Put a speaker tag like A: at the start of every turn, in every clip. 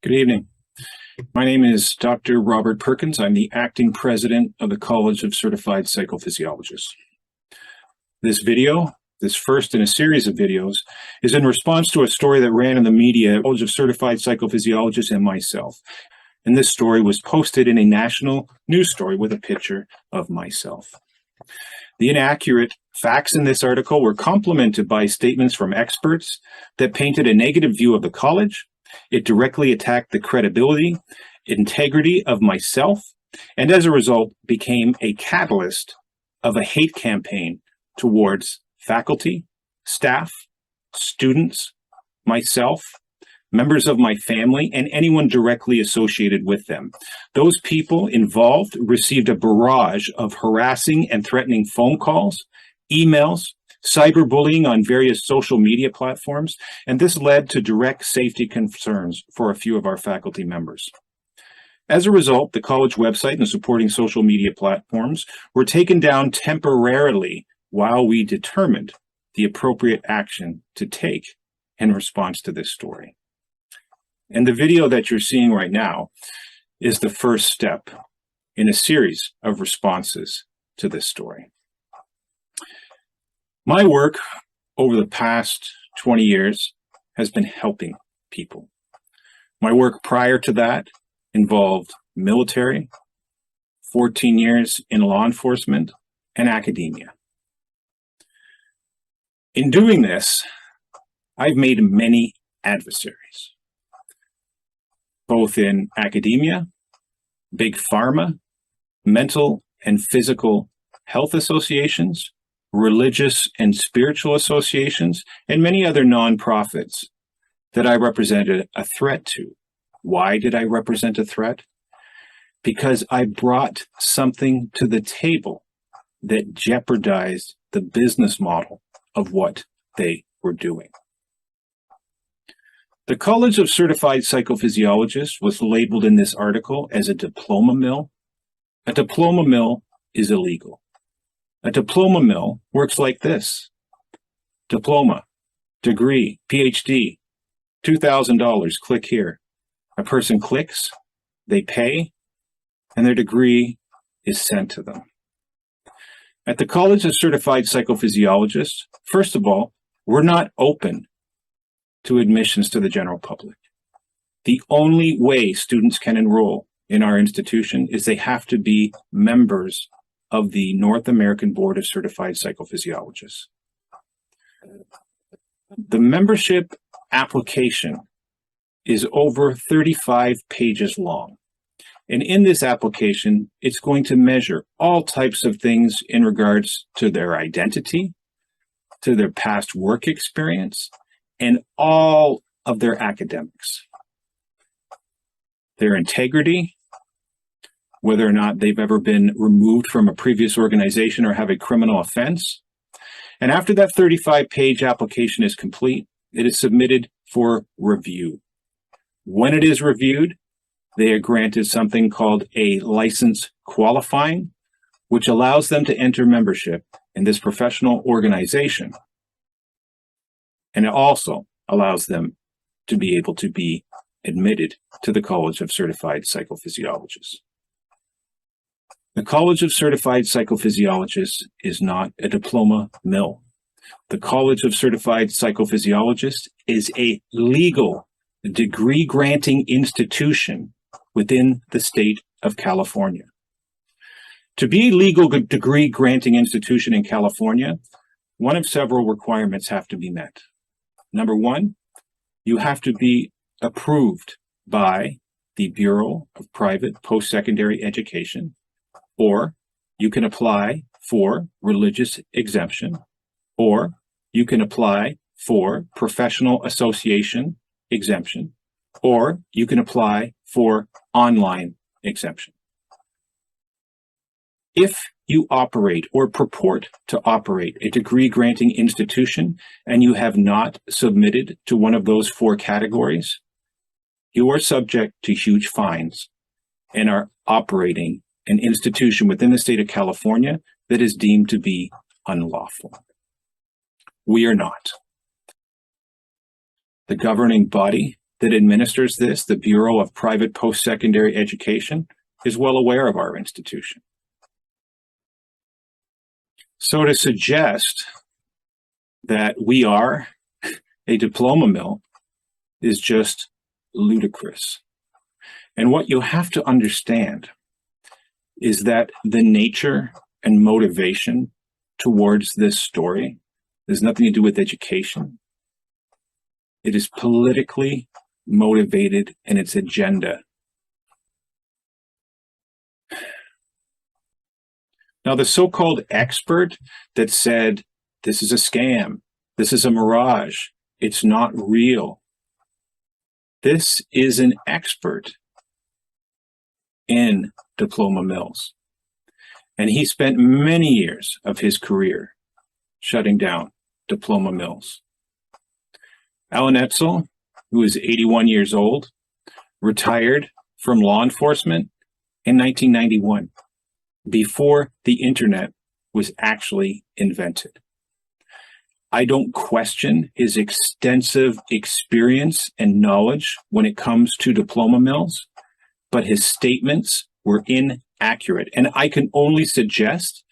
A: Good evening. My name is Dr. Robert Perkins. I'm the acting president of the College of Certified Psychophysiologists. This video, this first in a series of videos, is in response to a story that ran in the media, College of Certified Psychophysiologists and myself. And this story was posted in a national news story with a picture of myself. The inaccurate facts in this article were complemented by statements from experts that painted a negative view of the college. It directly attacked the credibility, integrity of myself, and as a result became a catalyst of a hate campaign towards faculty, staff, students, myself, members of my family, and anyone directly associated with them. Those people involved received a barrage of harassing and threatening phone calls, emails, cyberbullying on various social media platforms, and this led to direct safety concerns for a few of our faculty members. As a result, the college website and the supporting social media platforms were taken down temporarily while we determined the appropriate action to take in response to this story. And the video that you're seeing right now is the first step in a series of responses to this story. My work over the past 20 years has been helping people. My work prior to that involved military, 14 years in law enforcement, and academia. In doing this, I've made many adversaries, both in academia, big pharma, mental and physical health associations, religious and spiritual associations, and many other nonprofits that I represented a threat to. Why did I represent a threat? Because I brought something to the table that jeopardized the business model of what they were doing. The College of Certified Psychophysiologists was labeled in this article as a diploma mill. A diploma mill is illegal. A diploma mill works like this. Diploma, degree, PhD, $2,000, click here. A person clicks, they pay, and their degree is sent to them. At the College of Certified Psychophysiologists, first of all, we're not open to admissions to the general public. The only way students can enroll in our institution is they have to be members of the North American Board of Certified Psychophysiologists. The membership application is over 35 pages long. And in this application, it's going to measure all types of things in regards to their identity, to their past work experience, and all of their academics. Their integrity, whether or not they've ever been removed from a previous organization or have a criminal offense. And after that 35-page application is complete, it is submitted for review. When it is reviewed, they are granted something called a license qualifying, which allows them to enter membership in this professional organization. And it also allows them to be able to be admitted to the College of Certified Psychophysiologists. The College of Certified Psychophysiologists is not a diploma mill. The College of Certified Psychophysiologists is a legal degree-granting institution within the state of California. To be a legal degree-granting institution in California, one of several requirements have to be met. Number one, you have to be approved by the Bureau of Private Post-Secondary Education, or you can apply for religious exemption, or you can apply for professional association exemption, or you can apply for online exemption. If you operate or purport to operate a degree-granting institution and you have not submitted to one of those four categories, you are subject to huge fines and are operating an institution within the state of California that is deemed to be unlawful. We are not. The governing body that administers this, the Bureau of Private Post-Secondary Education, is well aware of our institution. So to suggest that we are a diploma mill is just ludicrous. And what you have to understand is that the nature and motivation towards this story has nothing to do with education. It is politically motivated in its agenda. Now, the so-called expert that said, this is a scam, this is a mirage, it's not real. This is an expert in diploma mills. And he spent many years of his career shutting down diploma mills. Alan Etzel, who is 81 years old, retired from law enforcement in 1991, before the internet was actually invented. I don't question his extensive experience and knowledge when it comes to diploma mills, but his statements were inaccurate. And I can only suggest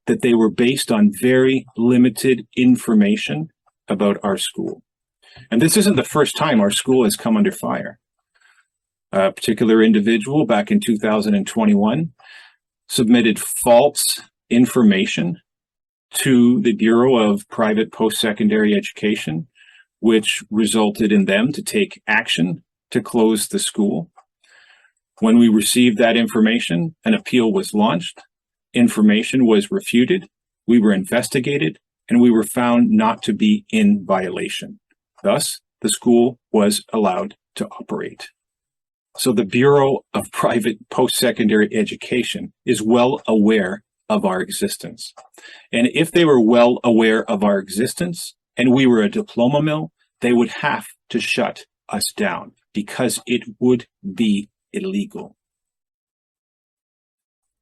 A: that they were based on very limited information about our school. And this isn't the first time our school has come under fire. A particular individual back in 2021 submitted false information to the Bureau of Private Post-Secondary Education, which resulted in them to take action to close the school. When we received that information, an appeal was launched, information was refuted, we were investigated, and we were found not to be in violation. Thus, the school was allowed to operate. So the Bureau of Private Post-Secondary Education is well aware of our existence. And if they were well aware of our existence and we were a diploma mill, they would have to shut us down because it would be illegal.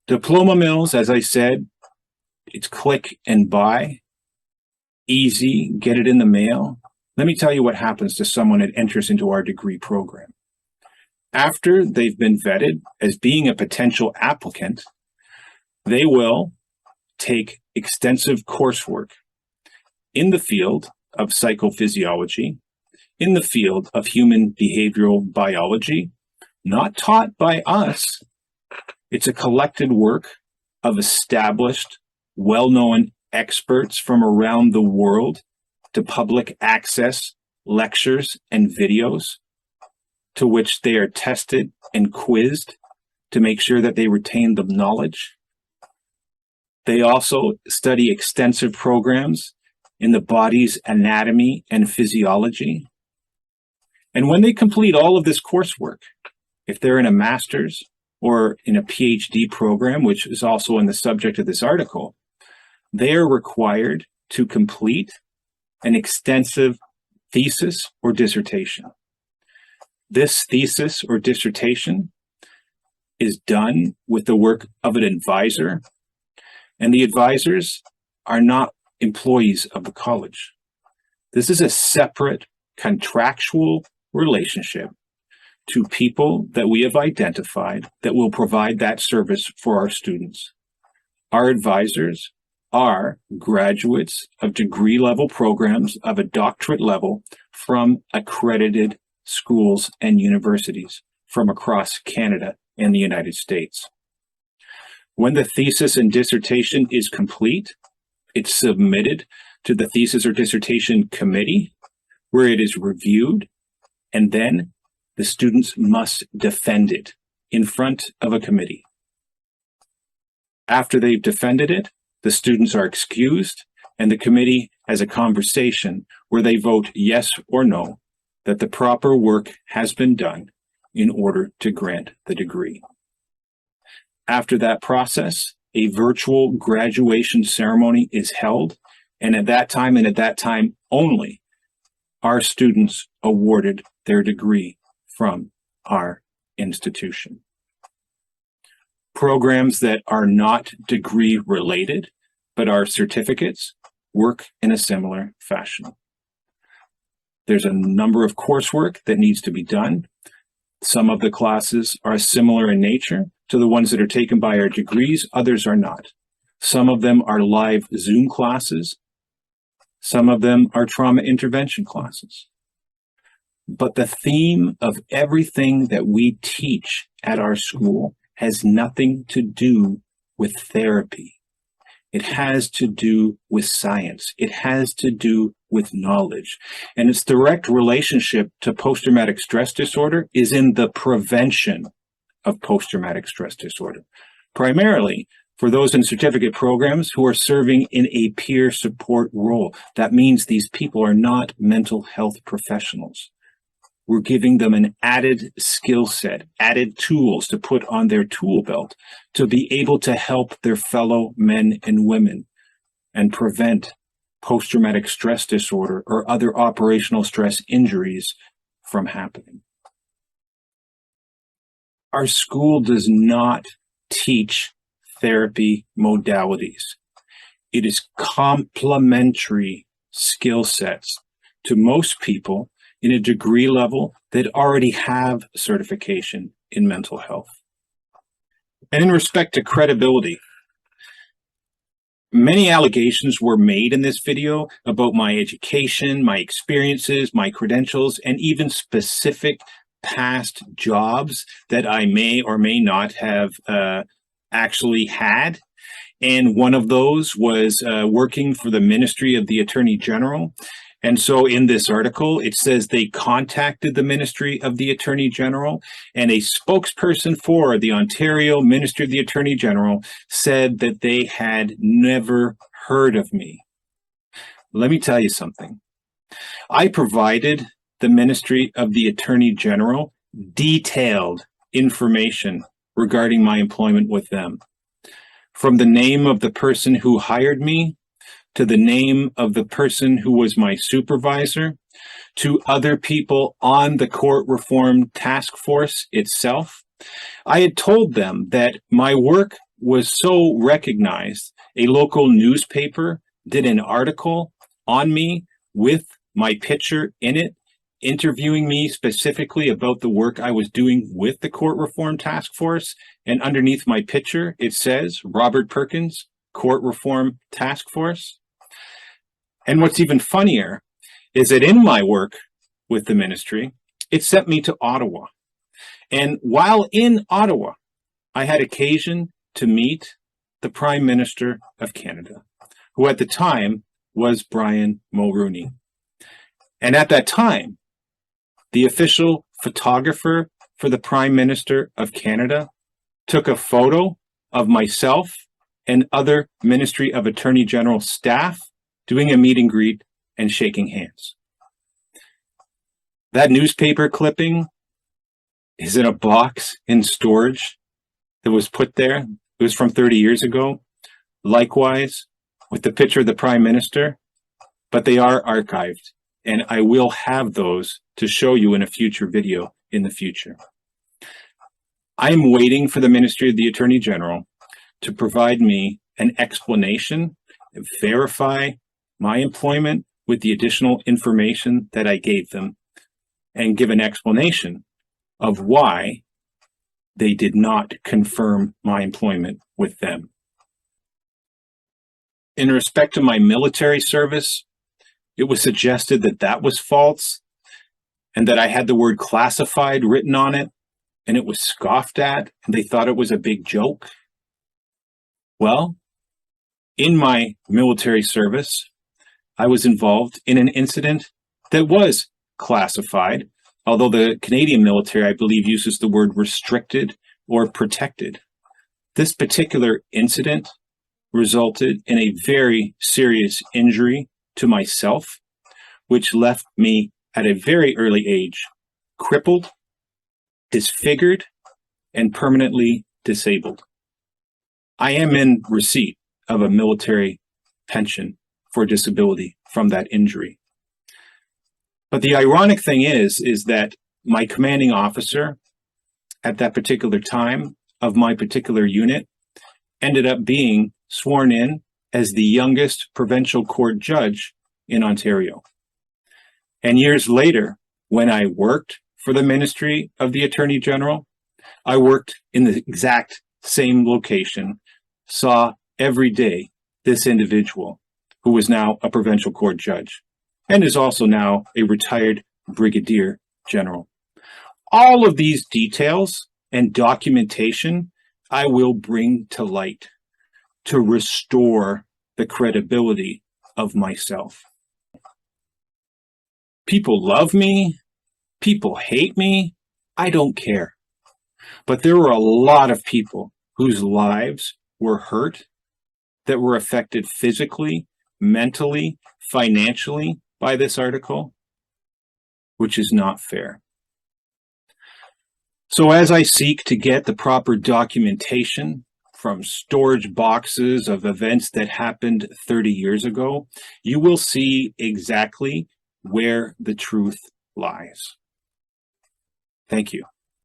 A: Diploma mills, as I said, it's click and buy, easy, get it in the mail. Let me tell you what happens to someone that enters into our degree program. After they've been vetted as being a potential applicant, they will take extensive coursework in the field of psychophysiology, in the field of human behavioral biology, not taught by us. It's a collected work of established, well-known experts from around the world to public access lectures and videos to which they are tested and quizzed to make sure that they retain the knowledge. They also study extensive programs in the body's anatomy and physiology. And when they complete all of this coursework, if they're in a master's or in a PhD program, which is also in the subject of this article, they are required to complete an extensive thesis or dissertation. This thesis or dissertation is done with the work of an advisor, and the advisors are not employees of the college. This is a separate contractual relationship to people that we have identified that will provide that service for our students. Our advisors are graduates of degree level programs of a doctorate level from accredited schools and universities from across Canada and the United States. When the thesis and dissertation is complete, it's submitted to the thesis or dissertation committee where it is reviewed, and then the students must defend it in front of a committee. After they've defended it, the students are excused and the committee has a conversation where they vote yes or no that the proper work has been done in order to grant the degree. After that process, a virtual graduation ceremony is held, and at that time and at that time only, our students awarded their degree from our institution. Programs that are not degree related, but are certificates, work in a similar fashion. There's a number of coursework that needs to be done. Some of the classes are similar in nature to the ones that are taken by our degrees, others are not. Some of them are live Zoom classes. Some of them are trauma intervention classes. But the theme of everything that we teach at our school has nothing to do with therapy. It has to do with science. It has to do with knowledge. And its direct relationship to post-traumatic stress disorder is in the prevention of post-traumatic stress disorder, primarily for those in certificate programs who are serving in a peer support role. That means these people are not mental health professionals. We're giving them an added skill set, added tools to put on their tool belt to be able to help their fellow men and women and prevent post-traumatic stress disorder or other operational stress injuries from happening. Our school does not teach therapy modalities. It is complementary skill sets to most people in a degree level that already have certification in mental health. And in respect to credibility, many allegations were made in this video about my education, my experiences, my credentials, and even specific past jobs that I may or may not have actually had. And one of those was working for the Ministry of the Attorney General. And so in this article, it says they contacted the Ministry of the Attorney General, and a spokesperson for the Ontario Ministry of the Attorney General said that they had never heard of me. Let me tell you something. I provided the Ministry of the Attorney General detailed information regarding my employment with them. From the name of the person who hired me, to the name of the person who was my supervisor, to other people on the court reform task force itself. I had told them that my work was so recognized, a local newspaper did an article on me with my picture in it, interviewing me specifically about the work I was doing with the court reform task force. And underneath my picture, it says, Robert Perkins, Court Reform Task Force. And what's even funnier is that in my work with the ministry, it sent me to Ottawa. And while in Ottawa, I had occasion to meet the Prime Minister of Canada, who at the time was Brian Mulroney. And at that time, the official photographer for the Prime Minister of Canada took a photo of myself and other Ministry of Attorney General staff doing a meet and greet and shaking hands. That newspaper clipping is in a box in storage that was put there. It was from 30 years ago. Likewise, with the picture of the Prime Minister, but they are archived, and I will have those to show you in a future video in the future. I'm waiting for the Ministry of the Attorney General to provide me an explanation, verify my employment with the additional information that I gave them, and give an explanation of why they did not confirm my employment with them. In respect to my military service, it was suggested that that was false and that I had the word classified written on it, and it was scoffed at, and they thought it was a big joke. Well, in my military service, I was involved in an incident that was classified, although the Canadian military, I believe, uses the word restricted or protected. This particular incident resulted in a very serious injury to myself, which left me at a very early age crippled, disfigured, and permanently disabled. I am in receipt of a military pension for disability from that injury. But the ironic thing is that my commanding officer at that particular time of my particular unit ended up being sworn in as the youngest provincial court judge in Ontario. And years later, when I worked for the Ministry of the Attorney General, I worked in the exact same location, saw every day this individual who was now a provincial court judge and is also now a retired brigadier general. All of these details and documentation I will bring to light to restore the credibility of myself. People love me, people hate me, I don't care. But there were a lot of people whose lives were hurt, that were affected physically, mentally, financially by this article, which is not fair. So as I seek to get the proper documentation from storage boxes of events that happened 30 years ago, you will see exactly where the truth lies. Thank you.